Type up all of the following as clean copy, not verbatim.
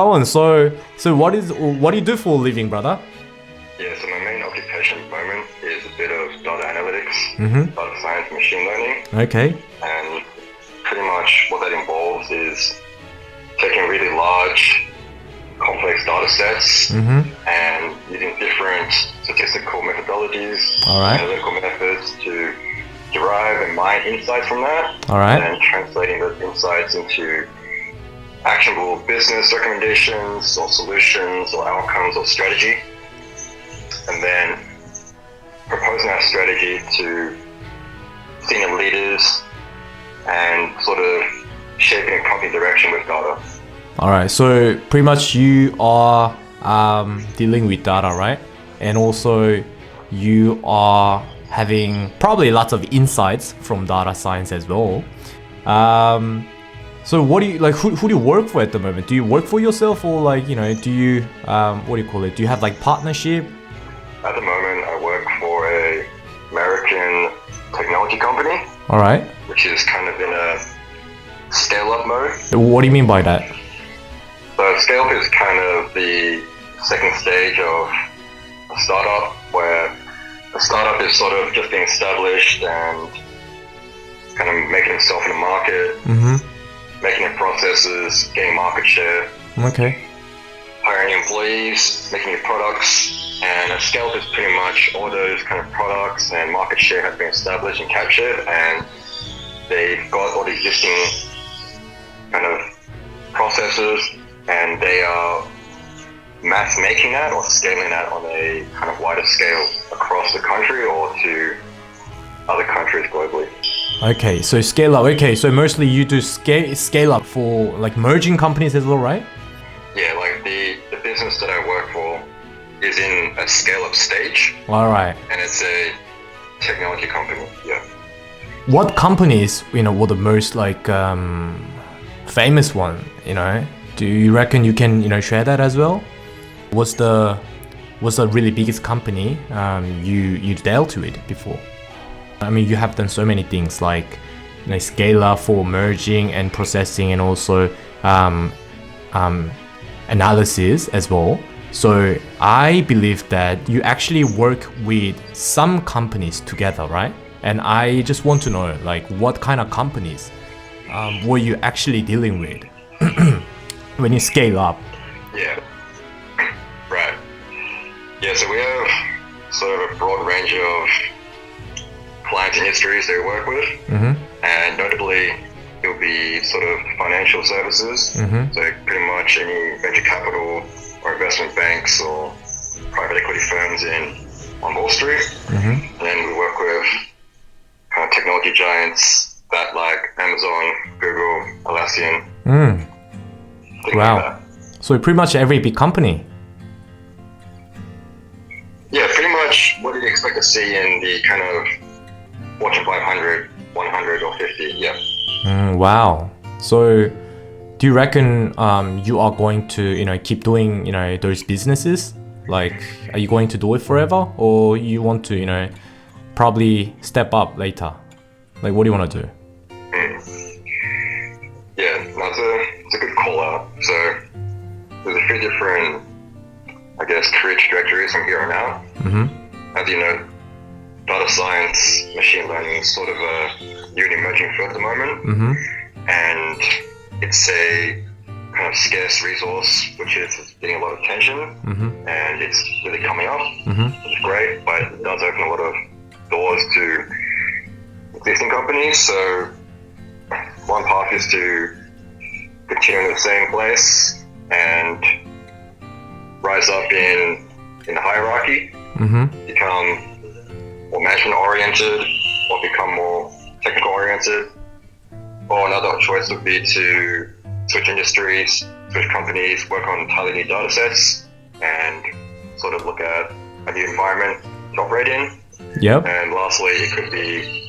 going? So what do you do for a living, brother? Yeah, so my main occupation at the moment is a bit of data analytics, Mm-hmm. data science, machine learning, Okay. and pretty much what that involves is taking really large, complex data sets Mm-hmm. and using different statistical methodologies, All right. analytical methods to derive and mine insights from that, All right. and translating those insights into actionable business recommendations or solutions or outcomes or strategy, and then proposing that strategy to senior leaders and sort of shaping a company direction with data. All right. So pretty much you are dealing with data, right? And also you are having probably lots of insights from data science as well. So what do you like? Who do you work for at the moment? Do you work for yourself, or like, you know, do you what do you call it? Do you have like partnership? At the moment, I work for a American technology company, All right. which is kind of in a scale-up mode. What do you mean by that? So scale-up is kind of the second stage of a startup, where a startup is sort of just being established and kind of making itself in the market, making the processes, getting market share, Okay. hiring employees, making new products, and a scale-up is pretty much all those kind of products and market share have been established and captured, and they've got all the existing kind of processes, and they are mass making that or scaling that on a kind of wider scale across the country or to other countries globally. Okay. So scale up. Okay. So mostly you do scale up for like merging companies as well, right? Yeah, like the business that I work for is in a scale-up stage, All right. and it's a technology company. Yeah. What companies, you know, were the most like famous one? You know, do you reckon you can, you know, share that as well? What's the really biggest company you dealt with before? I mean, you have done so many things like, you know, scale up for merging and processing, and also analysis as well. So I believe that you actually work with some companies together, right? And I just want to know, like, what kind of companies were you actually dealing with when you scale up? Yeah. Right. Yeah, so we have sort of a broad range of client industries they work with, and notably it will be sort of financial services, so pretty much any venture capital or investment banks or private equity firms on Wall Street. And then we work with kind of technology giants that like Amazon, Google, Atlassian. Things Wow. like that. So pretty much every big company. Yeah, pretty much what you'd expect to see in the kind of Fortune 500, 100 or 50, yeah. Wow. So do you reckon you are going to, you know, keep doing, you know, those businesses? Like, are you going to do it forever, or you want to, you know, probably step up later? Like, what do you want to do? Yeah, no, it's a good call out. So there's a few different, I guess, career trajectories from here on out. As you know, data science, machine learning is sort of a new and emerging field at the moment. And it's a kind of scarce resource, which is getting a lot of attention, and it's really coming up, which is great, but it does open a lot of doors to existing companies. So one path is to continue in the same place and rise up in the hierarchy, become more management oriented or become more technical oriented. Or another choice would be to switch industries, switch companies, work on entirely new data sets, and sort of look at a new environment to operate in. Yep. And lastly, it could be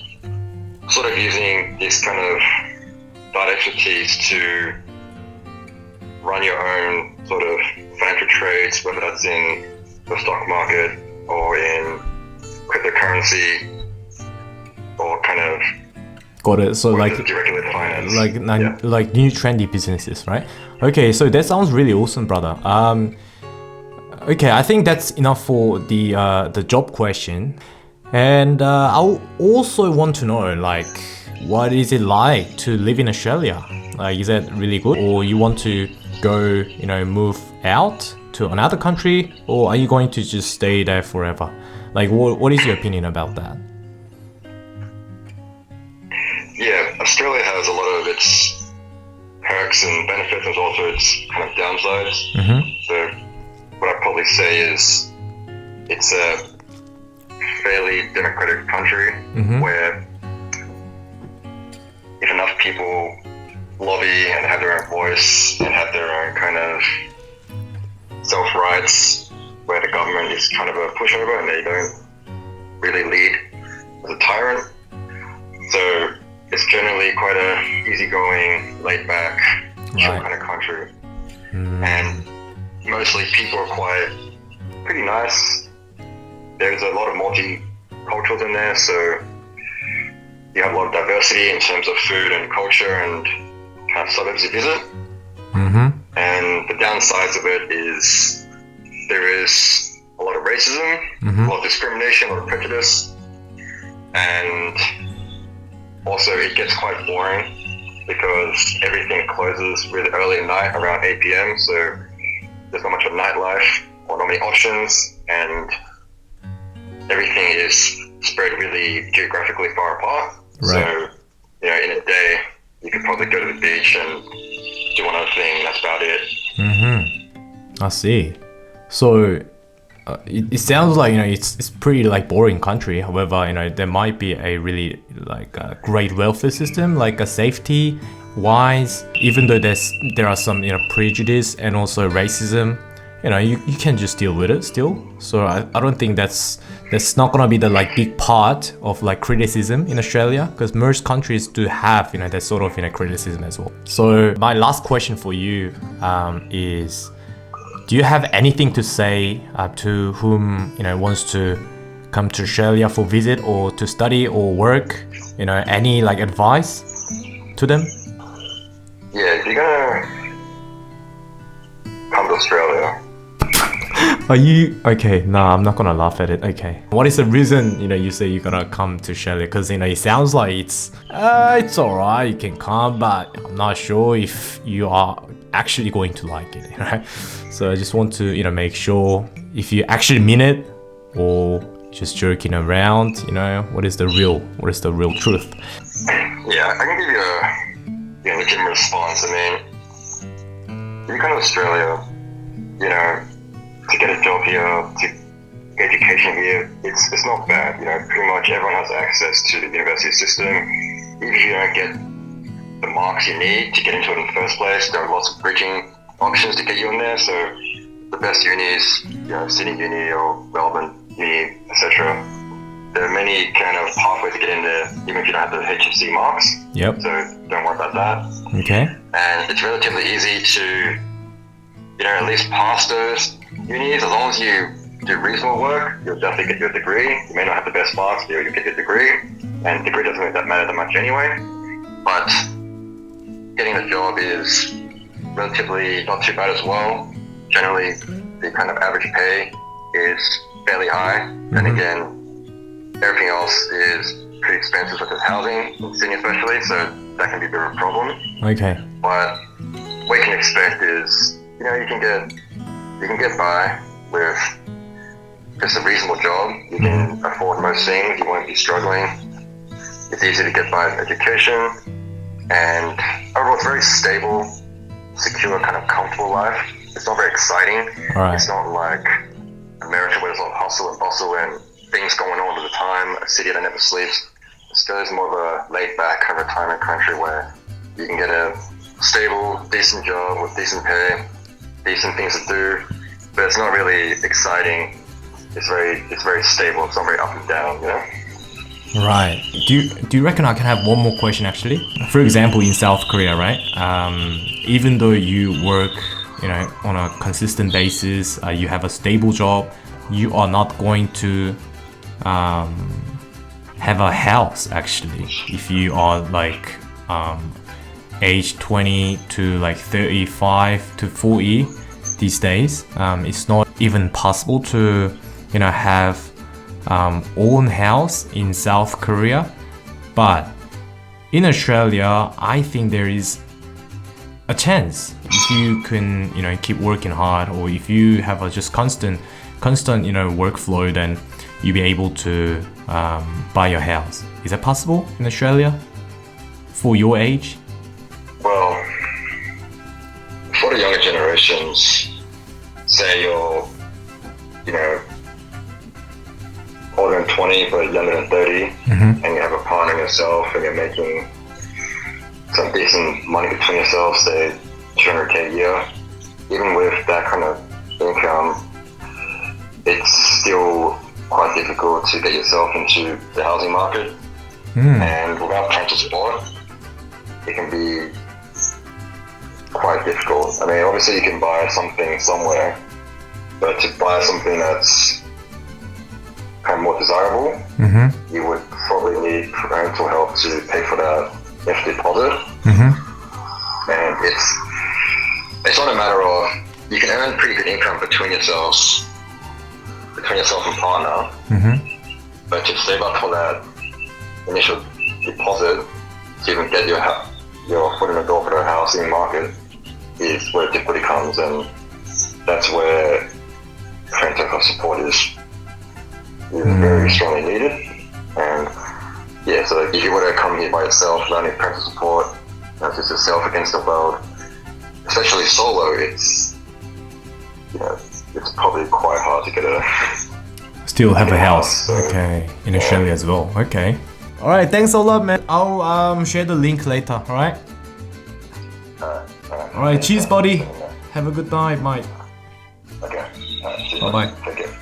sort of using this kind of data expertise to run your own sort of financial trades, whether that's in the stock market or in cryptocurrency, or kind of Got it. So like directly with finance. like new trendy businesses, right? Okay, so that sounds really awesome, brother. Okay, I think that's enough for the job question. And I also want to know, like, what is it like to live in Australia? Like, is that really good, or you want to go, move out to another country, or are you going to just stay there forever? Like, what is your opinion about that? Yeah, Australia has a lot of its perks and benefits, and also its kind of downsides. Mm-hmm. So, what I'd probably say is it's a fairly democratic country where if enough people lobby and have their own voice and have their own kind of self-rights, where the government is kind of a pushover and they don't really lead as a tyrant. So it's generally quite a easygoing, laid-back, chill kind of country. And mostly people are pretty nice. There's a lot of multiculturals in there, so you have a lot of diversity in terms of food and culture and kind of suburbs you visit. And the downsides of it is there is a lot of racism, a lot of discrimination, a lot of prejudice, and also it gets quite boring because everything closes really early at night, around 8 p.m. So there's not much of nightlife or not many options, and everything is spread really geographically far apart. Right. So, in a day, you could probably go to the beach and do one other thing, that's about it. I see. So it sounds like it's pretty like boring country. However, there might be a really like a great welfare system, like a safety wise. Even though there are some prejudice and also racism, you can just deal with it still. So I don't think that's not gonna be the like big part of like criticism in Australia, because most countries do have that sort of criticism as well. So my last question for you is, do you have anything to say to whom wants to come to Australia for visit or to study or work? Any like advice to them? Yeah, if you're gonna come to Australia. Are you okay? No, I'm not gonna laugh at it. Okay, what is the reason you say you're gonna come to Australia? Because it sounds like it's alright, you can come, but I'm not sure if you are actually going to like it, right? So I just want to make sure if you actually mean it or just joking around. What is the real truth? Yeah, I can give you a legitimate response. I mean, if you come to Australia, to get a job here, to get education here, it's not bad. Pretty much everyone has access to the university system. Even if you don't get the marks you need to get into it in the first place, there are lots of bridging options to get you in there. So the best unis, Sydney Uni or Melbourne Uni, etc. There are many kind of pathways to get in there, even if you don't have the HSC marks. Yep. So don't worry about that. Okay. And it's relatively easy to, at least pass those unis. As long as you do reasonable work, you'll definitely get your degree. You may not have the best marks, but you'll get your degree. And degree doesn't really matter that much anyway. But getting a job is relatively not too bad as well. Generally, the kind of average pay is fairly high. And again, everything else is pretty expensive, such as housing, in Sydney especially, so that can be a bit of a problem. Okay. But what you can expect is, you can get by with just a reasonable job. You can afford most things. You won't be struggling. It's easy to get by with education, and overall, it's very stable, secure, kind of comfortable life. It's not very exciting. Right. It's not like America where there's a lot of hustle and bustle and things going on all the time. A city that never sleeps. Australia's more of a laid-back kind of retirement country where you can get a stable, decent job with decent pay, decent things to do, but it's not really exciting. It's very stable. It's not very up and down, Right. Do you reckon I can have one more question actually? For example, in South Korea, right? Even though you work, on a consistent basis, you have a stable job, you are not going to have a house actually. If you are like age 20 to like 35 to 40 these days, it's not even possible to, you know, have own house in South Korea. But in Australia, I think there is a chance if you can, you know, keep working hard, or if you have a just constant, you know, workflow, then you'll be able to buy your house. Is that possible in Australia for your age? Well, for the younger generations, say you're, you know, older than 20 but younger than 30, and you have a partner and yourself, and you're making some decent money between yourselves, say 200k a year, even with that kind of income, it's still quite difficult to get yourself into the housing market. And without parental support, it can be quite difficult. I mean, obviously you can buy something somewhere, but to buy something that's kind of more desirable, you would probably need parental help to pay for that extra deposit. And it's not a matter of, you can earn pretty good income between yourself and partner, but to save up for that initial deposit to even get your foot in the door for the housing market is where difficulty comes, and that's where parental support is very strongly needed. And yeah, so if you were to come here by yourself, learning parental support, just yourself against the world, especially solo, it's, you know, it's probably quite hard to get still have a house. So, okay, in Australia as well. Okay. All right, thanks a lot, man. I'll share the link later. All right. All right, cheers, buddy. Have a good night, mate. Okay. Bye bye. Take care.